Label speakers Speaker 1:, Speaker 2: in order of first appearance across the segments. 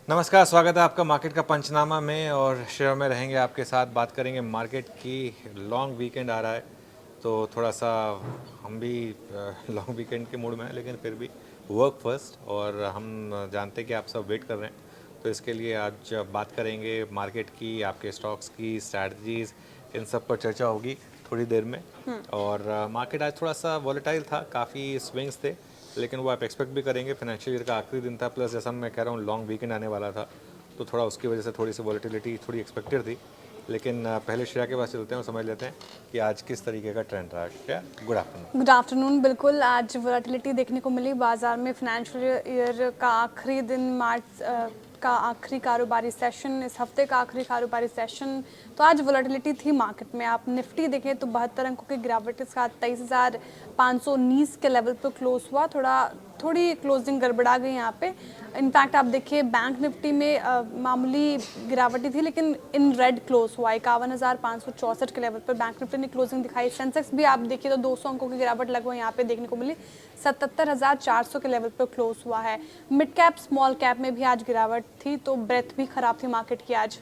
Speaker 1: नमस्कार, स्वागत है आपका मार्केट का पंचनामा में। और शेयर में रहेंगे आपके साथ, बात करेंगे मार्केट की। लॉन्ग वीकेंड आ रहा है तो थोड़ा सा हम भी लॉन्ग वीकेंड के मूड में हैं, लेकिन फिर भी वर्क फर्स्ट। और हम जानते हैं कि आप सब वेट कर रहे हैं, तो इसके लिए आज बात करेंगे मार्केट की, आपके स्टॉक्स की स्ट्रैटेजीज, इन सब पर चर्चा होगी थोड़ी देर में। और मार्केट आज थोड़ा सा वॉलेटाइल था, काफ़ी स्विंग्स थे, लेकिन वो आप एक्सपेक्ट भी करेंगे। फाइनेंशियल ईयर का आखिरी दिन था, प्लस जैसा मैं कह रहा हूँ लॉन्ग वीकेंड आने वाला था, तो थोड़ा उसकी वजह से थोड़ी सी वॉलेटिलिटी थोड़ी एक्सपेक्टेड थी। लेकिन पहले श्रेया के पास चलते हैं और समझ लेते हैं कि आज किस तरीके का ट्रेंड रहा। Shreya, good afternoon.
Speaker 2: Good afternoon. बिल्कुल, आज वोलेटिलिटी देखने को मिली बाजार में। फाइनेंशियल ईयर का आखिरी दिन, मार्च का आखिरी कारोबारी सेशन, इस हफ्ते का आखिरी कारोबारी सेशन, तो आज वोलेटिलिटी थी मार्केट में। आप निफ्टी देखें तो 72 अंकों की गिरावट के साथ 23,519 के लेवल पर क्लोज हुआ। थोड़ी क्लोजिंग गड़बड़ा गई यहाँ पे। इनफैक्ट आप देखिए बैंक निफ्टी में मामूली गिरावटी थी, लेकिन इन रेड क्लोज हुआ। 51,564 के लेवल पर बैंक निफ्टी ने क्लोजिंग दिखाई। सेंसेक्स भी आप देखिए तो 200 अंकों की गिरावट लगभग यहाँ पे देखने को मिली। 77,400 के लेवल पर क्लोज हुआ है। मिड कैप स्मॉल कैप में भी आज गिरावट थी, तो ब्रेथ भी खराब थी मार्केट की आज,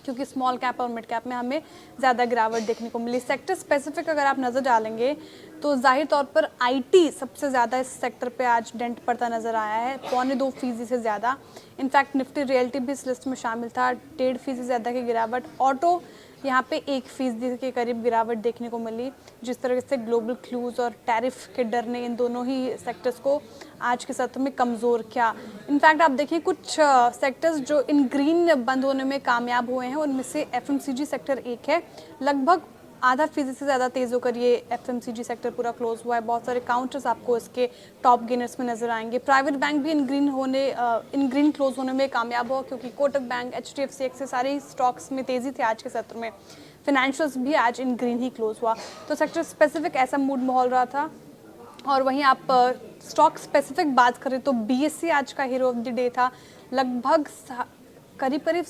Speaker 2: क्योंकि स्मॉल कैप और मिड कैप में हमें ज़्यादा गिरावट देखने को मिली। सेक्टर स्पेसिफिक अगर आप नज़र डालेंगे तो जाहिर तौर पर आईटी सबसे ज़्यादा इस सेक्टर पे आज डेंट पड़ता नज़र आया है, 2.25% से ज़्यादा। इनफैक्ट निफ्टी रियल्टी भी इस लिस्ट में शामिल था, 1.5% से ज़्यादा की गिरावट। ऑटो यहाँ पे 1% के करीब गिरावट देखने को मिली। जिस तरह से ग्लोबल क्लूज और टैरिफ के डर ने इन दोनों ही सेक्टर्स को आज के सत्र में कमज़ोर किया। इनफैक्ट आप देखिए कुछ सेक्टर्स जो इन ग्रीन बंद होने में कामयाब हुए हैं, उनमें से एफएमसीजी सेक्टर एक है। लगभग 0.5% से ज़्यादा तेज़ होकर ये एफएमसीजी सेक्टर पूरा क्लोज हुआ है। बहुत सारे काउंटर्स आपको इसके टॉप गेनर्स में नजर आएंगे। प्राइवेट बैंक भी इन ग्रीन क्लोज होने में कामयाब हुआ, क्योंकि कोटक बैंक, एचडीएफसी, एक्सिस, सारे ही स्टॉक्स में तेज़ी थी आज के सत्र में। फाइनेंशियल्स भी आज इन ग्रीन ही क्लोज हुआ, तो सेक्टर स्पेसिफिक ऐसा मूड माहौल रहा था। और वहीं आप स्टॉक स्पेसिफिक बात करें तो बीएससी आज का हीरो ऑफ द डे था। लगभग करीब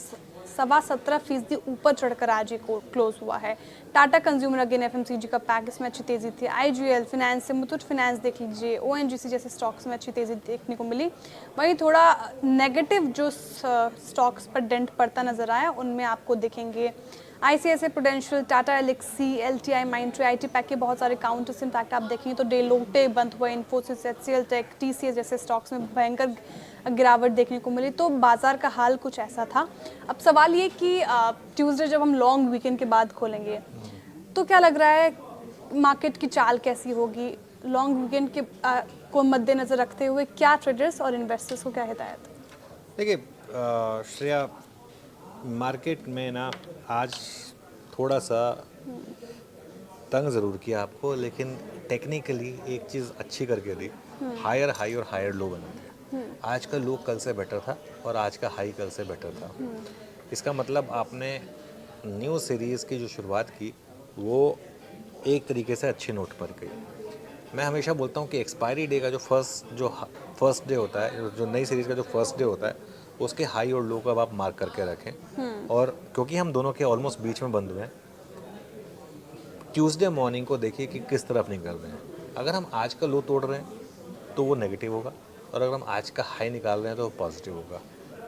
Speaker 2: 17.25% ऊपर चढ़कर आज ये क्लोज हुआ है। टाटा कंज्यूमर अगेन एफएमसीजी का पैक, इसमें अच्छी तेजी थी। आईजीएल फिनेंस से मुथूट फिनेंस देख लीजिए, ओएनजीसी जैसे स्टॉक्स में अच्छी तेजी देखने को मिली। वहीं थोड़ा नेगेटिव जो स्टॉक्स पर डेंट पड़ता नजर आया, उनमें आपको देखेंगे ICICI Prudential, Tata Elxsi, LTI, Mindtree, IT pack के बहुत सारे काउंटर्स। इनफैक्ट आप देखेंगे तो डेलोटे बंद हुए, इन्फोसिस, एचसीएल टेक, टीसीएस जैसे स्टॉक्स में भयंकर गिरावट देखने को मिली। तो बाजार का हाल कुछ ऐसा था। अब सवाल ये कि ट्यूसडे जब हम लॉन्ग वीकेंड के बाद खोलेंगे, तो क्या लग रहा है मार्केट की चाल कैसी होगी? लॉन्ग वीकेंड के को मद्देनजर रखते हुए क्या ट्रेडर्स और इन्वेस्टर्स को क्या हिदायत?
Speaker 1: देखिए श्रेया, मार्केट में ना आज थोड़ा सा तंग ज़रूर किया आपको, लेकिन टेक्निकली एक चीज़ अच्छी करके दी। हायर हाई और हायर लो बना दिया। आज का लो कल से बेटर था और आज का हाई कल से बेटर था। इसका मतलब आपने न्यू सीरीज़ की जो शुरुआत की वो एक तरीके से अच्छे नोट पर गई। मैं हमेशा बोलता हूँ कि एक्सपायरी डे का जो फर्स्ट डे होता है, जो नई सीरीज़ का जो फर्स्ट डे होता है, उसके हाई और लो को अब आप मार्क करके रखें। और क्योंकि हम दोनों के ऑलमोस्ट बीच में बंद हुए हैं, ट्यूसडे मॉर्निंग को देखिए कि किस तरफ निकल रहे हैं। अगर हम आज का लो तोड़ रहे हैं तो वो नेगेटिव होगा, और अगर हम आज का हाई निकाल रहे हैं तो वो पॉजिटिव होगा।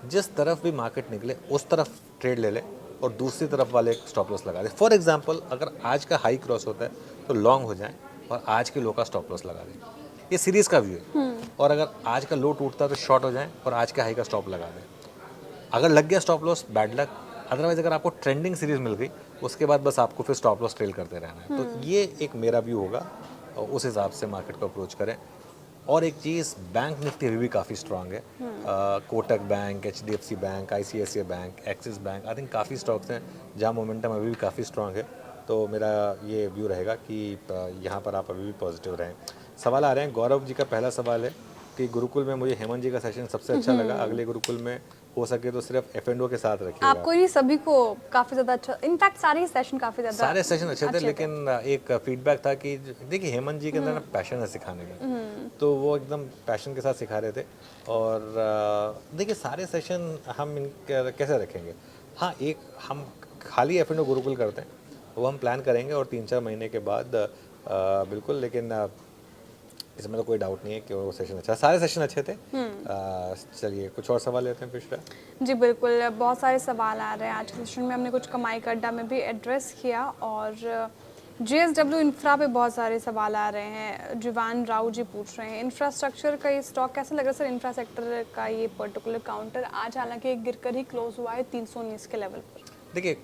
Speaker 1: जिस तरफ भी मार्केट निकले उस तरफ ट्रेड ले ले और दूसरी तरफ वाले स्टॉप लॉस लगा दे। फॉर एग्जांपल, अगर आज का हाई क्रॉस होता है तो लॉन्ग हो जाए और आज के लो का स्टॉप लॉस लगा दें। ये सीरीज़ का व्यू है। और अगर आज का लो टूटता है तो शॉर्ट हो जाए और आज के हाई का स्टॉप लगा दें। अगर लग गया stop loss, bad luck. Otherwise अगर आपको ट्रेंडिंग सीरीज मिल गई, उसके बाद बस आपको फिर स्टॉप लॉस ट्रेल करते रहना है। तो ये एक मेरा व्यू होगा, और उस हिसाब से मार्केट को अप्रोच करें। और एक चीज़, बैंक निफ्टी अभी भी काफ़ी स्ट्रांग है। Kotak bank, HDFC bank, ICICI bank, axis bank, I think काफ़ी स्टॉक्स हैं जहाँ मोमेंटम अभी भी काफ़ी स्ट्रांग है। तो मेरा ये व्यू रहेगा कि यहाँ पर आप अभी भी पॉजिटिव रहें। सवाल आ रहे हैं, गौरव जी का पहला सवाल है कि गुरुकुल में मुझे हेमंत जी का सेशन सबसे अच्छा लगा, अगले गुरुकुल में हो सके तो सिर्फ एफ&ओ के साथ रखिएगा।
Speaker 2: आपको ही सभी को काफी ज्यादा अच्छा, इनफैक्ट सारे ही सेशन काफी ज्यादा,
Speaker 1: सारे सेशन अच्छे थे, लेकिन एक फीडबैक था कि देखिए हेमंत जी के अंदर ना पैशन है सिखाने का, तो वो एकदम पैशन के साथ सिखा रहे थे। और देखिए सारे सेशन हम कैसे रखेंगे। हाँ, एक हम खाली एफ&ओ गुरुकुल करते हैं, वो हम प्लान करेंगे और 3-4 महीने के बाद बिल्कुल। लेकिन इसमें तो कोई डाउट नहीं है कि वो सेशन अच्छा, सारे सेशन अच्छे थे। चलिए कुछ और सवाल लेते हैं पिछड़ा।
Speaker 2: जी बिल्कुल, बहुत सारे सवाल आ रहे हैं आज के सेशन में। हमने कुछ कमाई का अड्डा में भी एड्रेस किया और JSW इंफ्रा पे बहुत सारे सवाल आ रहे हैं। जीवान राव जी पूछ रहे हैं इंफ्रास्ट्रक्चर का ये स्टॉक कैसा लग रहा है सर? इंफ्रा सेक्टर का ये पर्टिकुलर काउंटर आज हालांकि गिरकर ही क्लोज हुआ है 319 के लेवल पर।
Speaker 1: देखिए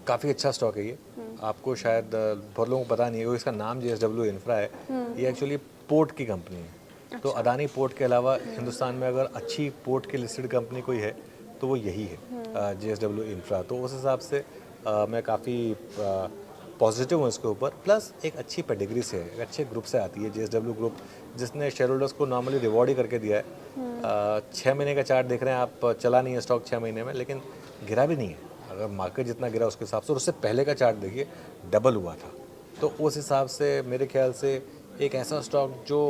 Speaker 1: काफ़ी अच्छा स्टॉक है ये। आपको शायद बहुत लोगों को पता नहीं है कि इसका नाम JSW इंफ्रा है। ये एक्चुअली पोर्ट की कंपनी है। तो अदानी पोर्ट के अलावा हिंदुस्तान में अगर अच्छी पोर्ट की लिस्टेड कंपनी कोई है तो वो यही है, JSW इंफ्रा। तो उस हिसाब से मैं काफ़ी पॉजिटिव हूँ इसके ऊपर। प्लस एक अच्छी पेडिग्री से है, एक अच्छे ग्रुप से आती है JSW ग्रुप, जिसने शेयर होल्डर्स को नॉर्मली रिवॉर्ड ही करके दिया है। 6 महीने का चार्ट देख रहे हैं आप, चला नहीं है स्टॉक 6 महीने में, लेकिन गिरा भी नहीं है। अगर मार्केट जितना गिरा उसके हिसाब से, और उससे पहले का चार्ट देखिए डबल हुआ था। तो उस हिसाब से मेरे ख्याल से एक ऐसा स्टॉक जो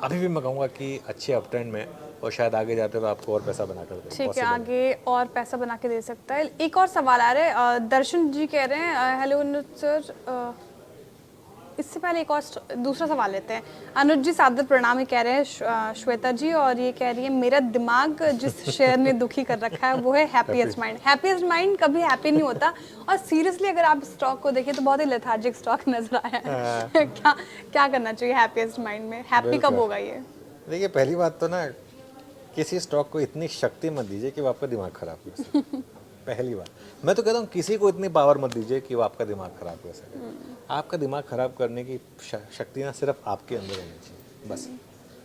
Speaker 1: अभी भी मैं कहूँगा कि अच्छे अप ट्रेंड में, और शायद आगे जाते हुए आपको और पैसा बना कर
Speaker 2: ठीक है, आगे और पैसा बना के दे सकता है। एक और सवाल आ रहा है, दर्शन जी कह रहे हैं हेलो अनुज सर। इससे पहले एक और दूसरा सवाल लेते हैं। अनुज जी सादर प्रणाम ही कह रहे हैं श्वेता जी, और ये कह रही है मेरा दिमाग जिस शेयर ने दुखी कर रखा है वो है हैप्पीएस्ट माइंड। हैप्पीएस्ट माइंड कभी हैप्पी नहीं होता, और सीरियसली अगर आप स्टॉक को देखें तो बहुत ही लेथार्जिक स्टॉक नजर आया है। क्या करना चाहिए हैप्पीएस्ट माइंड में? हैप्पी कब होगा ये?
Speaker 1: देखिए पहली बात तो ना, किसी स्टॉक को इतनी शक्ति मत दीजिए कि वो आपका दिमाग खराब कर सके। पहली बात मैं तो कहता हूँ किसी को इतनी पावर मत दीजिए कि वो आपका दिमाग खराब कर सके। आपका दिमाग खराब करने की शक्ति ना सिर्फ आपके अंदर होनी चाहिए बस,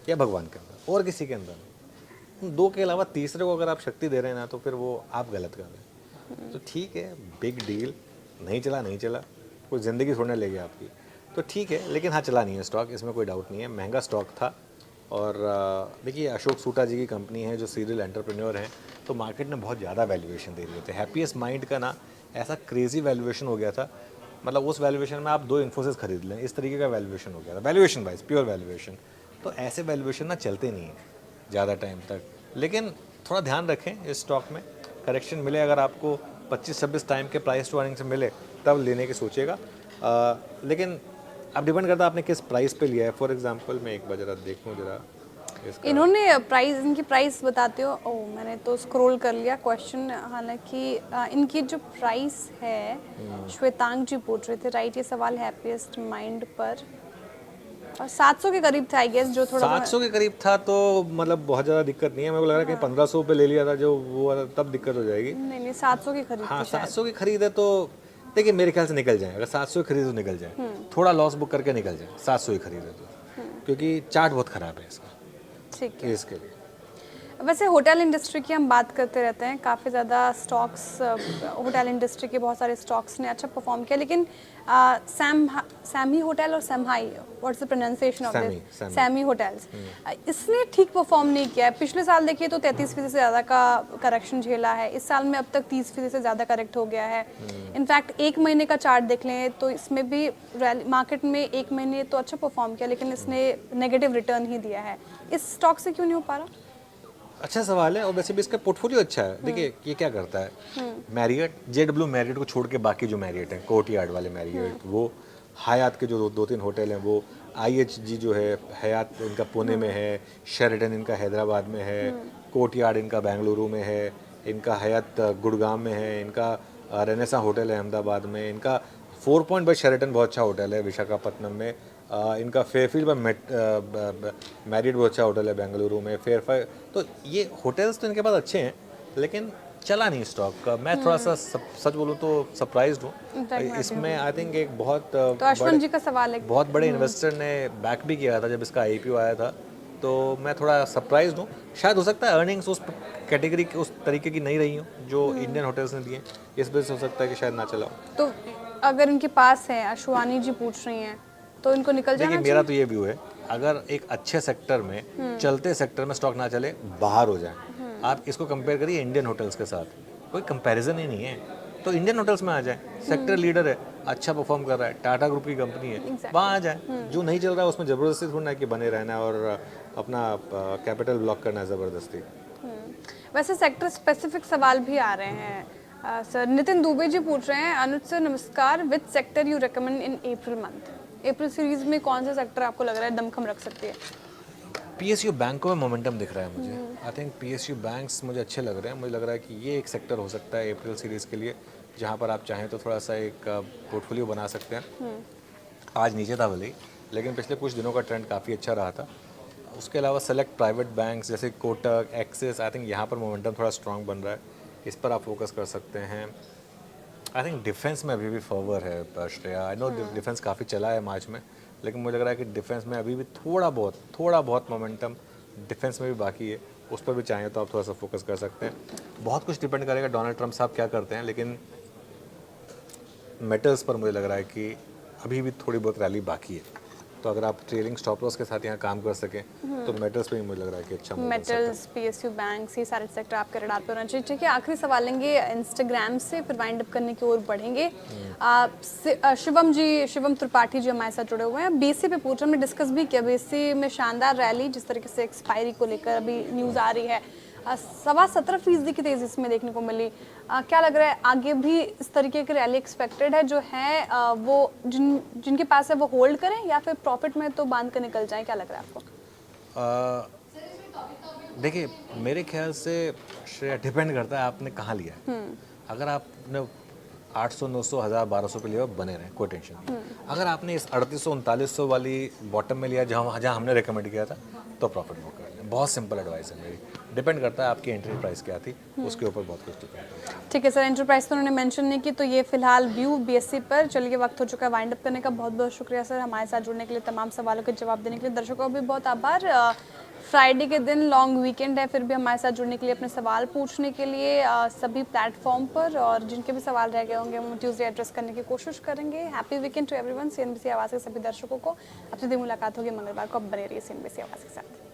Speaker 1: या भगवान के अंदर, और किसी के अंदर नहीं। दो के अलावा तीसरे को अगर आप शक्ति दे रहे हैं ना, तो फिर वो आप गलत कर रहे हैं। तो ठीक है, बिग डील, नहीं चला नहीं चला, कोई ज़िंदगी थोड़ना ले गया आपकी, तो ठीक है। लेकिन हाँ, चला नहीं है स्टॉक, इसमें कोई डाउट नहीं है। महंगा स्टॉक था। और देखिए अशोक सूटा जी की कंपनी है जो सीरियल एंटरप्रेन्योर हैं, तो मार्केट ने बहुत ज़्यादा वैल्यूएशन दे दिए थे। हैप्पीएस्ट माइंड का ना ऐसा क्रेजी वैल्यूएशन हो गया था, मतलब उस वैल्यूएशन में आप 2 इन्फोसिस खरीद लें, इस तरीके का वैल्यूएशन हो गया था, वैल्यूएशन वाइज, प्योर वैल्यूएशन। तो ऐसे वैल्यूएशन ना चलते नहीं हैं ज़्यादा टाइम तक। लेकिन थोड़ा ध्यान रखें, इस स्टॉक में करेक्शन मिले, अगर आपको 25-26 टाइम के प्राइस टू अर्निंग से मिले तब लेने की सोचिएगा। लेकिन अब डिपेंड करता है आपने किस प्राइस पे लिया है। फॉर एग्जांपल मैं एक बार जरा देखूं जरा इसका।
Speaker 2: इन्होंने प्राइस, इनकी प्राइस बताते हो? ओह, मैंने तो स्क्रॉल कर लिया क्वेश्चन। हालांकि इनकी जो प्राइस है, श्वेतांग जी पूछ रहे थे, राइट, ये सवाल हैप्पीएस्ट माइंड पर, और 700 के करीब था आई गेस, जो थोड़ा
Speaker 1: 700 के करीब था, तो मतलब बहुत ज़्यादा दिक्कत नहीं है। मेरे को लग रहा है कि 1500 पे ले लिया था जो वो वाला, तब दिक्कत हो जाएगी।
Speaker 2: नहीं 700 की खरीद
Speaker 1: हाँ,
Speaker 2: थी शायद।
Speaker 1: 700 की खरीद है तो देखिए मेरे ख्याल से निकल जाए। अगर 700 की खरीद तो निकल जाए, थोड़ा लॉस बुक करके निकल जाए 700 की खरीद है तो, क्योंकि चार्ट बहुत ख़राब है इसका,
Speaker 2: ठीक है।
Speaker 1: इसके लिए।
Speaker 2: वैसे होटल इंडस्ट्री की हम बात करते रहते हैं, काफ़ी ज़्यादा स्टॉक्स, होटल इंडस्ट्री के बहुत सारे स्टॉक्स ने अच्छा परफॉर्म किया, लेकिन सैमी होटल और सैमहाई, what's the pronunciation of this, सैमी होटल्स, इसने ठीक परफॉर्म नहीं किया है। पिछले साल देखिए तो 33% से ज़्यादा का करेक्शन झेला है। इस साल में अब तक 30% से ज़्यादा करेक्ट हो गया है। इनफैक्ट एक महीने का चार्ट देख लें तो इसमें भी मार्केट में एक महीने तो अच्छा परफॉर्म किया, लेकिन इसने नेगेटिव रिटर्न ही दिया है। इस स्टॉक से क्यों नहीं हो पा रहा?
Speaker 1: अच्छा सवाल है, और वैसे भी इसका पोर्टफोलियो अच्छा है। देखिए ये क्या करता है, मैरियट, JW मैरियट को छोड़ के बाकी जो मैरियट है, कोर्टयार्ड वाले मैरियट, वो हयात के जो 2-3 होटल हैं, वो IHG जो है हयात इनका पुणे में है, शेरेटन इनका हैदराबाद में है, कोर्टयार्ड इनका बेंगलुरु में है, इनका हयात गुड़गांव में है, इनका रेनेसा होटल है अहमदाबाद में, इनका 4 पॉइंट बाय शेरेटन बहुत अच्छा होटल है विशाखापट्टनम में, इनका फेयरफील्ड बाय मैरियट बहुत अच्छा होटल है बेंगलुरु में, फेयरफाइल। तो ये होटल्स तो इनके पास अच्छे हैं, लेकिन चला नहीं स्टॉक। मैं थोड़ा सा सच बोलूँ तो सरप्राइज्ड हूँ इसमें। आई थिंक एक बहुत
Speaker 2: तो अश्विन जी का सवाल है,
Speaker 1: बहुत बड़े इन्वेस्टर ने बैक भी किया था जब इसका IPO आया था, तो मैं थोड़ा सरप्राइज्ड हूँ। शायद हो सकता है अर्निंग्स उस कैटेगरी के, उस तरीके की नहीं रही हूँ जो इंडियन होटल्स ने दिए, इस वजह से हो सकता है कि शायद ना चला हो।
Speaker 2: तो अगर इनके पास है, अश्वानी जी पूछ रही हैं, तो इनको निकल जाना
Speaker 1: देखिए मेरा तो ये व्यू है, अगर एक अच्छे सेक्टर में, चलते सेक्टर में स्टॉक ना चले, बाहर हो जाए। आप इसको कंपेयर करिए इंडियन होटल्स के साथ, कोई कंपैरिजन ही नहीं है। तो इंडियन होटल्स में आ जाए, सेक्टर लीडर है, अच्छा परफॉर्म कर रहा है, टाटा ग्रुप की कंपनी है, वहाँ आ जाए। जो नहीं चल रहा है उसमें ज़बरदस्ती थोड़ा ना कि बने रहना है और अपना कैपिटल ब्लॉक करना है ज़बरदस्ती।
Speaker 2: वैसे सेक्टर स्पेसिफिक सवाल भी आ रहे हैं। सर नितिन दुबे जी पूछ रहे हैं, अनुज सर नमस्कार, which sector you recommend in April month? April series में कौन सा सेक्टर आपको लग रहा है दमखम रख सकती है?
Speaker 1: PSU बैंकों में मोमेंटम दिख रहा है मुझे। आई थिंक PSU बैंक्स मुझे अच्छे लग रहे हैं। मुझे लग रहा है कि ये एक सेक्टर हो सकता है अप्रैल सीरीज़ के लिए, जहाँ पर आप चाहें तो थोड़ा सा एक पोर्टफोलियो बना सकते हैं। आज नीचे था भले ही, लेकिन पिछले कुछ दिनों का ट्रेंड काफ़ी अच्छा रहा था। उसके अलावा सेलेक्ट प्राइवेट बैंक्स जैसे कोटक, एक्सिस, आई थिंक यहाँ पर मोमेंटम थोड़ा स्ट्रॉन्ग बन रहा है, इस पर आप फोकस कर सकते हैं। आई थिंक डिफेंस में अभी भी फॉरवर्ड है श्रेया। आई नो डिफेंस काफ़ी चला है मार्च में, लेकिन मुझे लग रहा है कि डिफेंस में अभी भी थोड़ा बहुत मोमेंटम डिफेंस में भी बाकी है। उस पर भी चाहें तो आप थोड़ा सा फोकस कर सकते हैं। बहुत कुछ डिपेंड करेगा डोनाल्ड ट्रंप साहब क्या करते हैं, लेकिन मेटल्स पर मुझे लग रहा है कि अभी भी थोड़ी बहुत रैली बाकी है। तो अगर आप ट्रेलिंग स्टॉप लॉस के साथ यहाँ काम कर सकें तो मेटल्स पे भी मुझे लग रहा है कि अच्छा move बन सकता है।
Speaker 2: मेटल्स, PSU बैंक्स, ये सारे सेक्टर आपके रडार पे होना चाहिए। ठीक है, आखिरी सवाल लेंगे इंस्टाग्राम से, फिर वाइंड अप करने की ओर बढ़ेंगे। शिवम त्रिपाठी जी हमारे साथ जुड़े हुए हैं। BSE पे पूछ रहे, हमने डिस्कस भी किया, BSE में शानदार रैली जिस तरीके से एक्सपायरी को लेकर अभी न्यूज़ आ रही है, 17.25% की तेजी इसमें देखने को मिली। क्या लग रहा है आगे भी इस तरीके की रैली एक्सपेक्टेड है? जो है वो जिनके पास है वो होल्ड करें या फिर प्रॉफिट में तो बांध कर निकल जाए? क्या लग रहा है आपको?
Speaker 1: देखिए, मेरे ख्याल से श्रेया डिपेंड करता है आपने कहाँ लिया है। अगर आपने 800, 900, 1000, 1200 पे लिया बने रहे, कोई टेंशन नहीं। अगर आपने इस 3800, 3900 वाली बॉटम में लिया जहाँ हमने रेकमेंड किया था, तो प्रॉफिट बुक कर लें। बहुत सिंपल एडवाइस है मेरी। डिपेंड करता है आपकी एंट्री प्राइस क्या थी, उसके ऊपर बहुत कुछ डिपेंड करता है।
Speaker 2: ठीक है सर, एंटरप्राइज तो उन्होंने मेंशन नहीं की, तो ये फिलहाल व्यू BSE पर। चलिए, वक्त हो चुका है वाइंड अप करने का। बहुत बहुत शुक्रिया सर हमारे साथ जुड़ने के लिए, तमाम सवालों के जवाब देने के लिए। दर्शकों का भी बहुत आभार। फ्राइडे के दिन लॉन्ग वीकेंड है, फिर भी हमारे साथ जुड़ने के लिए, अपने सवाल पूछने के लिए सभी प्लेटफॉर्म पर, और जिनके भी सवाल रह गए होंगे हम ट्यूसडे एड्रेस करने की कोशिश करेंगे। Happy weekend to everyone. CNBC Awaaz के सभी दर्शकों को। अब सीधी मुलाकात होगी मंगलवार को। अब बने रहिए CNBC आवाज़ के साथ।